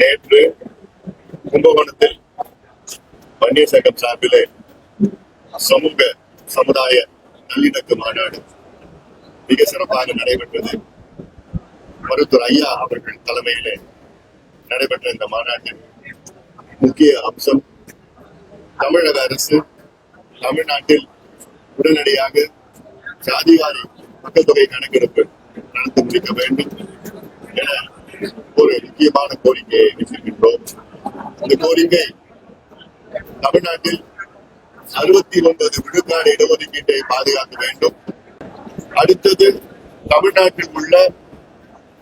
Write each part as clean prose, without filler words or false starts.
நேற்று கும்பகோணத்தில் வன்னியர் சங்கம் சார்பிலே சமூக சமுதாய நல்லிணக்க மாநாடு மிக சிறப்பாக நடைபெற்றது. மருத்துவர் ஐயா அவர்கள் தலைமையிலே நடைபெற்ற இந்த மாநாட்டின் முக்கிய அம்சம், தமிழக அரசு தமிழ்நாட்டில் உடனடியாக சாதிவாரி மக்கள் தொகை கணக்கெடுப்பு நடத்தி முடிக்க வேண்டும் என ஒரு முக்கியமான கோரிக்கையை வைத்திருக்கின்றோம். இந்த கோரிக்கை தமிழ்நாட்டில் 69 விழுக்காடு இடஒதுக்கீட்டை பாதுகாக்க வேண்டும். அடுத்தது, தமிழ்நாட்டில் உள்ள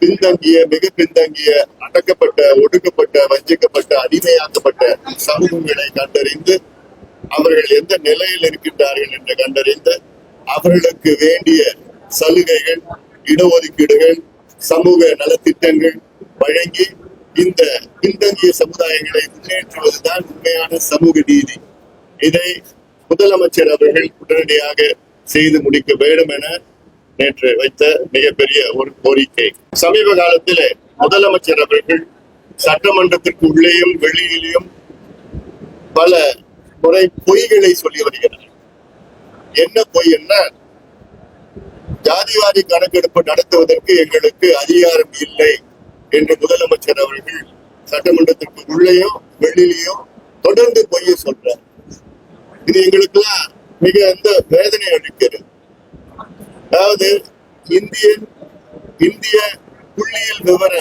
பின்தங்கிய, மிக பின்தங்கிய, அடக்கப்பட்ட, ஒடுக்கப்பட்ட, வஞ்சிக்கப்பட்ட, அடிமையாக்கப்பட்ட சமூகங்களை கண்டறிந்து அவர்கள் எந்த நிலையில் இருக்கின்றார்கள் என்று கண்டறிந்து அவர்களுக்கு வேண்டிய சலுகைகள், இடஒதுக்கீடுகள், சமூக நலத்திட்டங்கள் வழங்கி இந்த பின்தங்கிய சமுதாயங்களை முன்னேற்றுவதுதான் உண்மையான சமூக நீதி. இதை முதலமைச்சர் அவர்கள் உடனடியாக செய்து முடிக்க வேண்டும் என நேற்று வைத்த மிகப்பெரிய ஒரு கோரிக்கை. சமீப காலத்தில் முதலமைச்சர் அவர்கள் சட்டமன்றத்திற்கு உள்ளேயும் வெளியிலேயும் பல முறை பொய்களை சொல்லி வருகிறார். என்ன பொய்? என்ன, ஜாதிவாரி கணக்கெடுப்பு நடத்துவதற்கு எங்களுக்கு அதிகாரம் இல்லை என்று முதலமைச்சர் அவர்கள் சட்டமன்றத்திற்கு உள்ளேயும் வெளியிலையும் தொடர்ந்து பொய்யை சொல்றார். இது எங்களுக்கெல்லாம் மிக வேதனை அளிக்கிறது. அதாவது இந்திய புள்ளியியல் விவர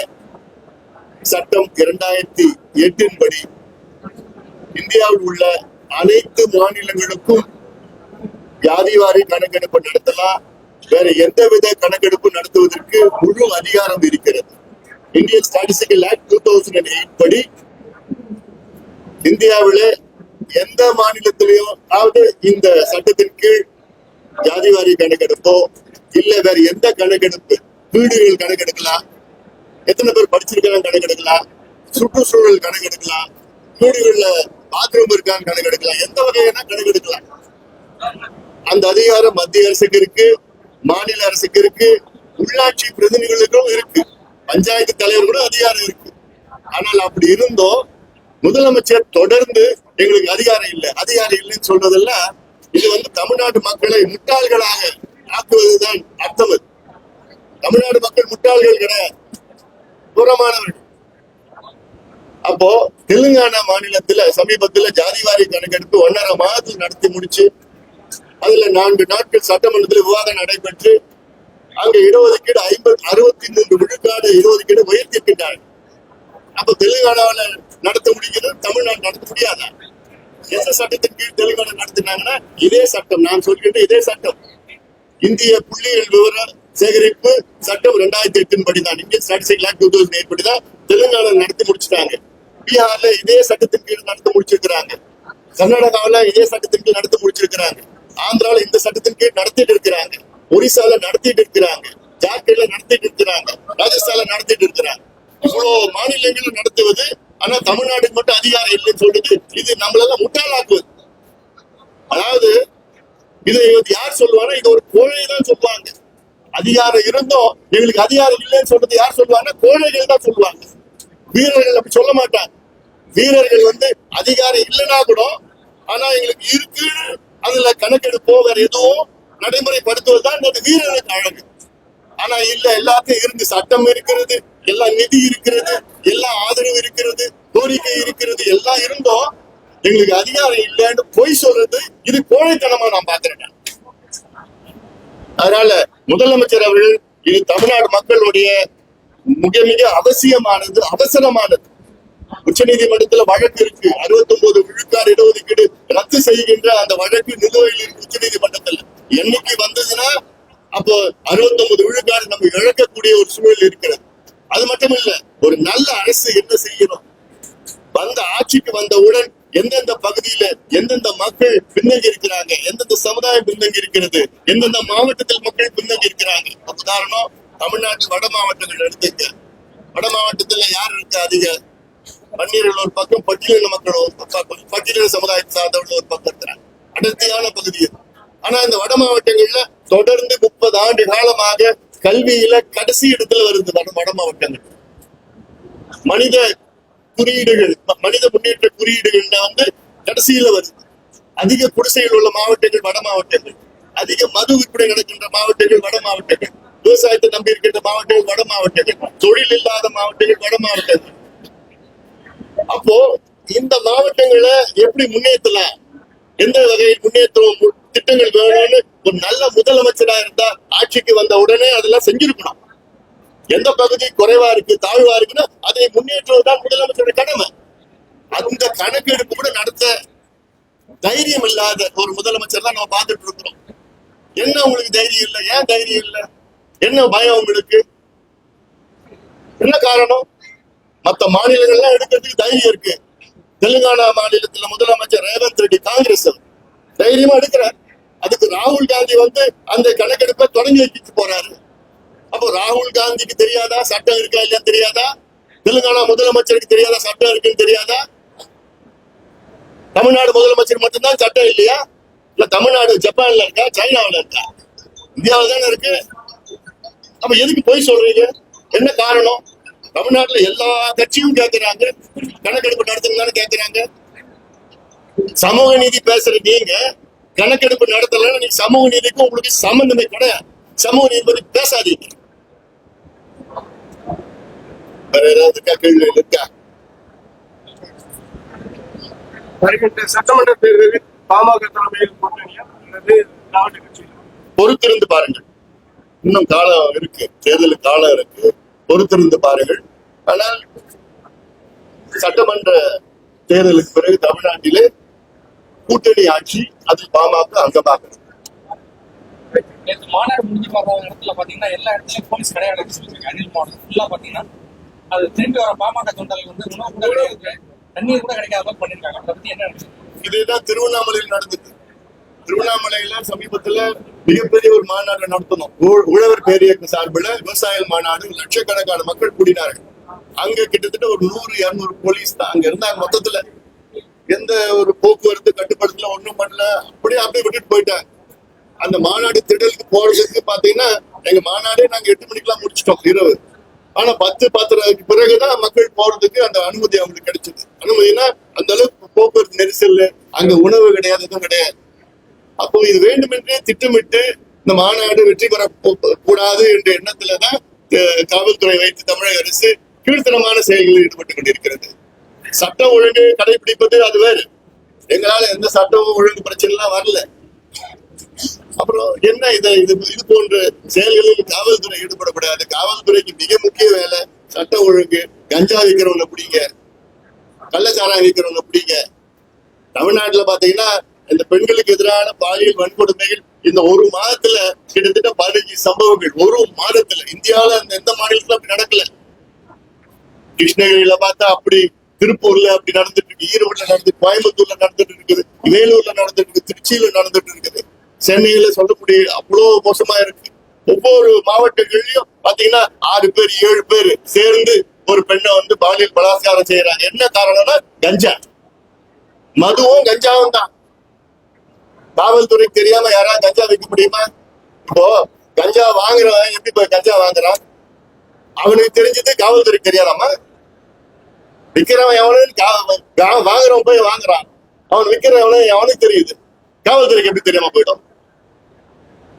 சட்டம் 2008 படி இந்தியாவில் உள்ள அனைத்து மாநிலங்களுக்கும் ஜாதிவாரி கணக்கெடுப்பு நடத்தலாம். வேற எந்தவித கணக்கெடுப்பு நடத்துவதற்கு முழு அதிகாரம் இருக்கிறது. இந்தியன் ஸ்டாட்டிஸ்டிக்கல் ஆக்ட் 2008 படி இந்தியாவில எந்த மாநிலத்திலையும், அதாவது இந்த சட்டத்தின் கீழ் ஜாதிவாரி கணக்கெடுப்போ இல்ல வேற எந்த கணக்கெடுப்பு, வீடுகள் கணக்கெடுக்கலாம், எத்தனை பேர் படிச்சிருக்காங்க கணக்கெடுக்கலாம், சுற்றுச்சூழல் கணக்கெடுக்கலாம், வீடுகள்ல பாத்ரூம் இருக்கான்னு கணக்கெடுக்கலாம், எந்த வகையான கணக்கெடுக்கலாம். அந்த அதிகாரம் மத்திய அரசுக்கு இருக்கு, மாநில அரசுக்கு இருக்கு, உள்ளாட்சி பிரதிநிதிகளுக்கும் இருக்கு, பஞ்சாயத்து தலைவர்களும் அதிகாரம் இருக்கு. ஆனால் அப்படி இருந்தோம் முதலமைச்சர் தொடர்ந்து எங்களுக்கு அதிகாரம் இல்லைன்னு சொல்றதெல்லாம் இது தமிழ்நாட்டு மக்களை முட்டாள்களாக ஆக்குவதுதான் அர்த்தம். தமிழ்நாடு மக்கள் முட்டாள்கள் கிடையாது, தூரமானவர்கள். அப்போ தெலுங்கானா மாநிலத்துல சமீபத்துல ஜாதிவாரி கணக்கெடுப்பு 1.5 மாதத்தில் நடத்தி முடிச்சு அதுல 4 நாட்கள் சட்டமன்றத்தில் விவாதம் நடைபெற்று அங்க இடஒதுக்கீடு 63 விழுக்காடு இடஒதுக்கீடு உயர்த்திருக்கின்றார்கள். அப்ப தெலுங்கானாவில நடத்த முடிகிறது, தமிழ்நாடு நடத்த முடியாதா? எந்த சட்டத்தின் கீழ் தெலுங்கானா நடத்தினாங்கன்னா இதே சட்டம், நான் சொல்கின்ற இதே சட்டம், இந்திய புள்ளியியல் விவர சேகரிப்பு சட்டம் 2008 படிதான், இந்தியன் ஸ்டாட்டிஸ்டிக்கல் ஆக்ட் 2008 படிதான் தெலுங்கானா நடத்தி முடிச்சுட்டாங்க. பீகார்ல இதே சட்டத்தின் கீழ் நடத்தி முடிச்சிருக்கிறாங்க. கர்நாடகாவில இதே சட்டத்தின் கீழ் நடத்தி முடிச்சிருக்கிறாங்க. ஆந்திரால இந்த சட்டத்தின் கீழ் நடத்திட்டு இருக்கிறாங்க. ஒரிசால நடத்திட்டு இருக்கிறாங்க. ஜார்க்கண்ட்ல நடத்திட்டு இருக்கிறாங்க. ராஜஸ்தான்ல நடத்திட்டு இருக்கிறாங்க. இவ்வளவு மாநிலங்களும் நடத்துவது, ஆனா தமிழ்நாட்டுக்கு மட்டும் அதிகாரம் இல்லைன்னு சொல்றது, இது நம்மளெல்லாம் முட்டாளாக்குவது. அதாவது இது யார் சொல்லுவாங்க? இது ஒரு கோழை தான் சொல்லுவாங்க. அதிகாரம் இருந்தும் எங்களுக்கு அதிகாரம் இல்லைன்னு சொல்றது யார் சொல்லுவாங்க? கோழைகள் தான் சொல்லுவாங்க. வீரர்கள் அப்படி சொல்ல மாட்டாங்க. வீரர்கள் அதிகாரம் இல்லைன்னா கூட, ஆனா எங்களுக்கு இருக்கு, அதுல கணக்கெடுப்போ வேற எதுவும் நடைமுறைப்படுத்துவதுதான் வீரர்களுக்கு அழகு. ஆனா இல்ல, எல்லாத்தையும் இருந்து சட்டம் இருக்கிறது, எல்லா நிதி இருக்கிறது, எல்லா ஆதரவு இருக்கிறது, கோரிக்கை இருக்கிறது, எல்லாம் இருந்தோம் எங்களுக்கு அதிகாரம் இல்லைன்னு பொய் சொல்றது, இது கோழைத்தனமா நான் பாக்குறேன். அதனால முதலமைச்சர் அவர்கள், இது தமிழ்நாடு மக்களுடைய மிக மிக அவசியமானது, அவசரமானது. உச்ச நீதிமன்றத்துல வழக்கு இருக்கு, 69 விழுக்காடு இடஒதுக்கீடு ரத்து செய்கின்ற அந்த வழக்கு நிலுவையில் இருக்கு உச்ச நீதிமன்றத்துல. என்னைக்கு வந்ததுன்னா அப்போ 69 விழுக்காடு நம்ம இழக்கக்கூடிய ஒரு சூழல் இருக்கிறது. அது மட்டும் இல்ல, ஒரு நல்ல அரசு என்ன செய்யணும்? ஆட்சிக்கு வந்தவுடன் எந்தெந்த பகுதியில எந்தெந்த மக்கள் பின்னங்கி இருக்கிறாங்க, எந்தெந்த சமுதாயம் பின்னங்கி இருக்கிறது, எந்தெந்த மாவட்டத்தில் மக்கள் பின்னங்கி இருக்கிறாங்க. உதாரணம், தமிழ்நாட்டு வட மாவட்டங்கள் எடுத்துக்க. வட மாவட்டத்துல யார் இருக்கு அதிக? வன்னியர்கள் ஒரு பக்கம், பட்டியலின மக்கள் ஒரு பக்கம், பட்டியலின சமுதாயத்தை சார்ந்தவர்கள் ஒரு பக்கம் இருக்கிறாங்க. அடர்த்தியான பகுதி. ஆனா இந்த வட மாவட்டங்கள்ல தொடர்ந்து 30 ஆண்டு காலமாக கல்வியில கடைசி இடத்துல வருது வட மாவட்டங்கள். மனித குறியீடுகள், மனித முன்னேற்ற குறியீடுகள்ல வந்து கடைசியில வருது. அதிக குடிசைகள் உள்ள மாவட்டங்கள் வட மாவட்டங்கள், அதிக மது விற்பனை நடக்கின்ற மாவட்டங்கள் வட மாவட்டங்கள், விவசாயத்தை நம்பி இருக்கின்ற மாவட்டங்கள் வட மாவட்டங்கள், தொழில் இல்லாத மாவட்டங்கள் வட மாவட்டங்கள். அப்போ இந்த மாவட்டங்களை எப்படி முன்னேற்றலாம், எந்த வகையில் முன்னேற்றம் திட்டங்கள் வேணும்னு ஒரு நல்ல முதலமைச்சரா இருந்தா ஆட்சிக்கு வந்த உடனே அதெல்லாம் செஞ்சிருக்கணும். எந்த பகுதி குறைவா இருக்கு, தாழ்வா இருக்குன்னா அதை முன்னேற்றுவதுதான் முதலமைச்சருடைய கடமை. அந்த கணக்கெடுப்பு கூட நடத்த தைரியம் இல்லாத ஒரு முதலமைச்சர் தான் நம்ம பார்த்துட்டு இருக்கிறோம். என்ன உங்களுக்கு தைரியம் இல்லை? ஏன் தைரியம் இல்லை? என்ன பயம் உங்களுக்கு? என்ன காரணம்? மற்ற மாநிலங்கள்லாம் எடுக்கிறதுக்கு தைரியம் இருக்கு. தெலுங்கானா மாநிலத்துல முதலமைச்சர் ரேவந்த் ரெட்டி காங்கிரஸ் தைரியமா எடுக்கிறார். அதுக்கு ராகுல் காந்தி வந்து அந்த கணக்கெடுப்பை தொடங்கி வச்சுட்டு போறாரு. அப்போ ராகுல் காந்திக்கு தெரியாதா சட்டம் இருக்கா இல்லையா தெரியாதா? தெலுங்கானா முதலமைச்சருக்கு தெரியாதா சட்டம் இருக்குன்னு தெரியாதா? தமிழ்நாடு முதலமைச்சர் மட்டும்தான் சட்டம் இல்லையா? இல்ல தமிழ்நாடு ஜப்பான்ல இருக்கா, சைனாவில இருக்கா? இந்தியாவில தானே இருக்கு. அப்ப எதுக்கு போய் சொல்றீங்க? என்ன காரணம்? தமிழ்நாட்டுல எல்லா கட்சியும் கேட்கிறாங்க, கணக்கெடுப்பு நடத்துங்கன்னு கேட்கிறாங்க. சமூக நீதி பேசுற நீங்க கணக்கெடுப்பு நடத்தலன்னு நீங்க சமூக நீதிக்கும் உங்களுக்கு சம்பந்தமே கிடையாது. சமூக நீதி பத்தி பேசாதீங்க. வேற ஏதாவது கேள்வி இருக்கா? வருகின்ற சட்டமன்ற தேர்தலில் பாமக தலைமையில் கூட்டணியா அல்லது திராவிட கட்சியில்? பொறுத்திருந்து பாருங்கள். இன்னும் காலம் இருக்கு, தேர்தலுக்கு காலம் இருக்கு, பொறுத்திருந்து பாருங்கள். ஆனால் சட்டமன்ற தேர்தலுக்கு பிறகு தமிழ்நாட்டிலே கூட்டணி ஆட்சி, அதில் பாமக அங்கமாக இருக்கு. மாநாடு முடிஞ்சு பார்த்த இடத்துல பாத்தீங்கன்னா எல்லா இடத்துலயும் போலீஸ் கிடையாது சொல்லிருக்காங்க. அணில் மாவட்டம் ஃபுல்லா பாத்தீங்கன்னா அது திரும்பி வர பாமக தொண்டர்கள் வந்து உணவு கூட கிடையாது, தண்ணீர் கூட கிடைக்காத மாதிரி பண்ணிருக்காங்க. அதை பத்தி என்ன நினைச்சீங்க? இதுதான் திருவண்ணாமலையில் நடந்தது. திருவண்ணாமலையில சமீபத்துல மிகப்பெரிய ஒரு மாநாடு நடத்தணும். உழவர் பேரியக்க சார்பில் விவசாய மாநாடு, லட்சக்கணக்கான மக்கள் கூடினார்கள். அங்க கிட்டத்தட்ட ஒரு 100-200 போலீஸ் தான் அங்க இருந்தாங்க. மொத்தத்துல எந்த ஒரு போக்குவரத்து கட்டுப்படுத்தல, ஒண்ணும் பண்ணல, அப்படியே விட்டுட்டு போயிட்டாங்க. அந்த மாநாடு திடலுக்கு போறதுக்கு பாத்தீங்கன்னா எங்க மாநாடே நாங்க 8 மணிக்கெல்லாம் முடிச்சிட்டோம் இரவு. ஆனா 10-10:30 பிறகுதான் மக்கள் போறதுக்கு அந்த அனுமதி அவங்களுக்கு கிடைச்சது. அனுமதினா அந்த அளவுக்கு போக்குவரத்து நெரிசல், அங்க உணவு கிடையாது, எதுவும் கிடையாது. அப்போ இது வேண்டுமென்றே திட்டமிட்டு இந்த மாநாடு வெற்றி பெற கூடாது என்ற எண்ணத்துலதான் காவல்துறை வைத்து தமிழக அரசு கீழ்த்தனமான செயல்களில் ஈடுபட்டு கொண்டிருக்கிறது. சட்டம் ஒழுங்கு கடைபிடிப்பது அது வேறு. எங்களால எந்த சட்டமும் ஒழுங்கு பிரச்சனை எல்லாம் வரல. அப்புறம் என்ன இது போன்ற செயல்களில் காவல்துறை ஈடுபடக்கூடாது. காவல்துறைக்கு மிக முக்கிய வேலை சட்டம் ஒழுங்கு. கஞ்சா விற்கிறவங்க பிடிங்க, கள்ளச்சாராயம் விற்கிறவங்க பிடிங்க. தமிழ்நாட்டுல பாத்தீங்கன்னா இந்த பெண்களுக்கு எதிரான பாலியல் வன்கொடுமைகள் இந்த ஒரு மாதத்துல கிட்டத்தட்ட 15 சம்பவங்கள். ஒரு மாதத்துல இந்தியாவில எந்த மாநிலத்துல அப்படி நடக்கல. கிருஷ்ணகிரியில பார்த்தா அப்படி, திருப்பூர்ல அப்படி நடந்துட்டு இருக்கு, ஈரோடுல நடந்துட்டு, கோயம்புத்தூர்ல நடந்துட்டு இருக்குது, வேலூர்ல நடந்துட்டு இருக்கு, திருச்சியில நடந்துட்டு இருக்குது, சென்னையில சொல்ல முடியும் அவ்வளவு மோசமா இருக்கு. ஒவ்வொரு மாவட்டங்கள்லயும் பாத்தீங்கன்னா 6 பேர் 7 பேர் சேர்ந்து ஒரு பெண்ணை வந்து பாலியல் பலாத்காரம் செய்யறாங்க. என்ன காரணம்னா கஞ்சா, மதுவும் கஞ்சாவும் தான். காவல்துறை தெரியாம யாராவது கஞ்சா விற்க முடியுமா? இப்போ கஞ்சா வாங்குறவன் எப்படி போய் கஞ்சா வாங்குறான்? அவனுக்கு தெரிஞ்சது காவல்துறை தெரியாதாமா? விற்கிறவன் எவனு வாங்குறவன் போய் வாங்குறான், அவன் விற்கிறவனு எவனுக்கு தெரியுது, காவல்துறைக்கு எப்படி தெரியாம போயிடும்?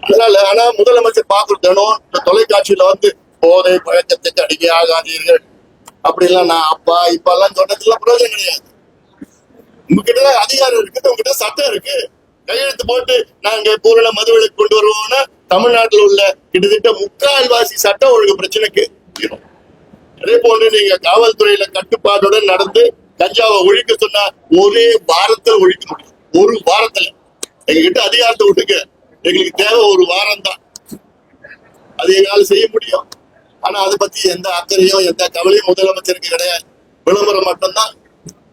அதனால ஆனா முதலமைச்சர் பார்த்துட்டனும் இந்த தொலைக்காட்சியில வந்து போதை பழக்கத்துக்கு அடிக்கை ஆகாதீர்கள் அப்படிலாம் நான் அப்பா இப்ப எல்லாம் சொன்னதுல பிரயோஜனம் கிடையாது. உங்ககிட்ட அதிகாரம் இருக்குது, உங்ககிட்ட சட்டம் இருக்கு. கையெழுத்து போட்டு நாங்க பூரண மதுவிலக்கு கொண்டு வருவோம்னா தமிழ்நாட்டில் உள்ள கிட்டத்தட்ட 3/4 சட்டம் ஒழுங்கு பிரச்சனைக்கு. அதே போன்று நீங்க காவல்துறையில கட்டுப்பாட்டுடன் நடந்து கஞ்சாவை ஒழிக்க சொன்னா ஒரே வாரத்துல ஒழிக்க முடியும். ஒரு வாரத்துல எங்ககிட்ட அதிகாரத்தை விட்டுங்க, எங்களுக்கு தேவை ஒரு வாரம் தான். அது எங்களால செய்ய முடியும். ஆனா அதை பத்தி எந்த அக்கறையும் எந்த கவலையும் முதலமைச்சருக்கு கிடையாது. விளம்பரம் மட்டும்தான்.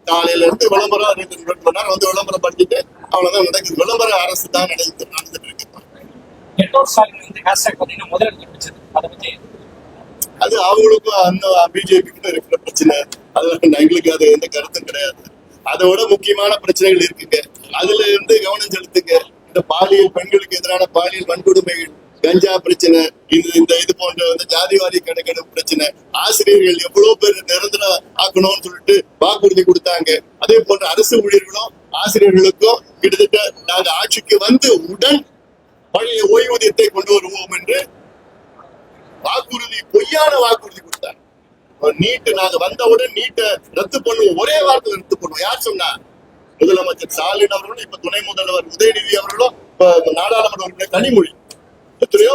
காலையில இருந்து விளம்பரம் 2 மணி நேரம் வந்து விளம்பரம் பண்ணிட்டு அவ்வளவுதான் நடக்குது. விளம்பர அரசு தான் நடந்துட்டு இருக்கு. அது அவங்களுக்கும் அந்த பிஜேபி கிட்ட இருக்கிற பிரச்சனை. அது எங்களுக்கு அது எந்த கருத்தும் கிடையாது. அதோட முக்கியமான பிரச்சனைகள் இருக்குங்க, அதுல இருந்து கவனம் செலுத்துங்க. இந்த பாலியல் பெண்களுக்கு எதிரான பாலியல் வன்கொடுமைகள் கஞ்சா பிரச்சனை, இந்த இது போன்ற வந்து ஜாதிவாரி கணக்கெடுப்பு பிரச்சனை, ஆசிரியர்கள் எவ்வளவு பேர் நிரந்தர ஆக்கணும்னு சொல்லிட்டு வாக்குறுதி கொடுத்தாங்க. அதே போன்ற அரசு ஊழியர்களும் ஆசிரியர்களுக்கும் கிட்டத்தட்ட நாங்க ஆட்சிக்கு வந்து உடன் பழைய ஓய்வூதியத்தை கொண்டு வருவோம் என்று வாக்குறுதி, பொய்யான வாக்குறுதி கொடுத்தாங்க. நீட்டு நாங்க வந்தவுடன் நீட்டை ரத்து பண்ணுவோம், ஒரே வாரத்தில் ரத்து பண்ணுவோம். யார் சொன்னா? முதலமைச்சர் ஸ்டாலின் அவர்களும், இப்ப துணை முதல்வர் உதயநிதி அவர்களும், இப்ப நாடாளுமன்ற உறுப்பினர் கனிமொழி எத்தனையோ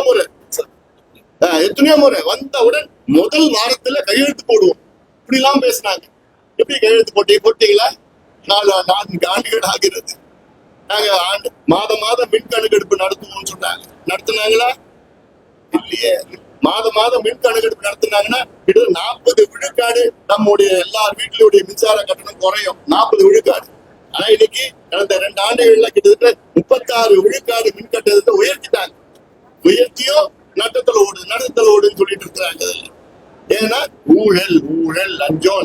முறை வந்தவுடன் முதல் வாரத்துல கையெழுத்து போடுவோம் இப்படி எல்லாம் பேசினாங்க. எப்படி கையெழுத்து போட்டீங்களா? 4 ஆண்டுகள் ஆகிறது. நாங்க மாதம் மின் கணக்கெடுப்பு நடத்துவோம்னு சொன்னாங்க. நடத்தினாங்களா? இல்லையே. மாதம் மின் கணக்கெடுப்பு நடத்தினாங்கன்னா கிட்டத்தட்ட 40 விழுக்காடு நம்முடைய எல்லார் வீட்டிலுடைய மின்சார கட்டணம் குறையும். 40 விழுக்காடு. ஆனா இன்னைக்கு கடந்த 2 ஆண்டுகள்ல கிட்டத்தட்ட 36 விழுக்காடு மின் கட்டணத்தை உயர்த்திட்டாங்க. உயர்த்தியோ நட்டத்தில் ஓடுன்னு சொல்லிட்டு இருக்கிறாங்க. ஏன்னா ஊழல் லஞ்சம்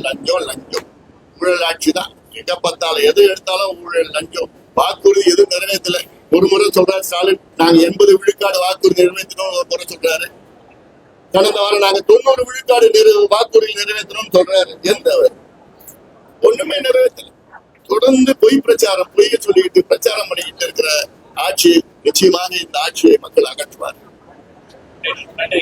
ஊழல் ஆட்சி தான். எங்க பார்த்தாலும் எது எடுத்தாலும் ஊழல் லஞ்சம். வாக்குறுதி எதுவும் நிறைவேற்றல. ஒரு முறை சொல்றாரு ஸ்டாலின், நாங்க 80 விழுக்காடு வாக்குறுதி நிறைவேற்றணும், ஒரு முறை சொல்றாரு. கடந்த வாரம் நாங்க 90 விழுக்காடு வாக்குறுதி நிறைவேற்றணும்னு சொல்றாரு. எந்த ஒண்ணுமே நிறைவேற்றல. தொடர்ந்து பொய் பிரச்சாரம், பொய்ய சொல்லிக்கிட்டு பிரச்சாரம் பண்ணிக்கிட்டு இருக்கிற ஆட்சி நிச்சயமாக இந்த ஆட்சியை மக்கள் அகற்றுவார். நன்றி.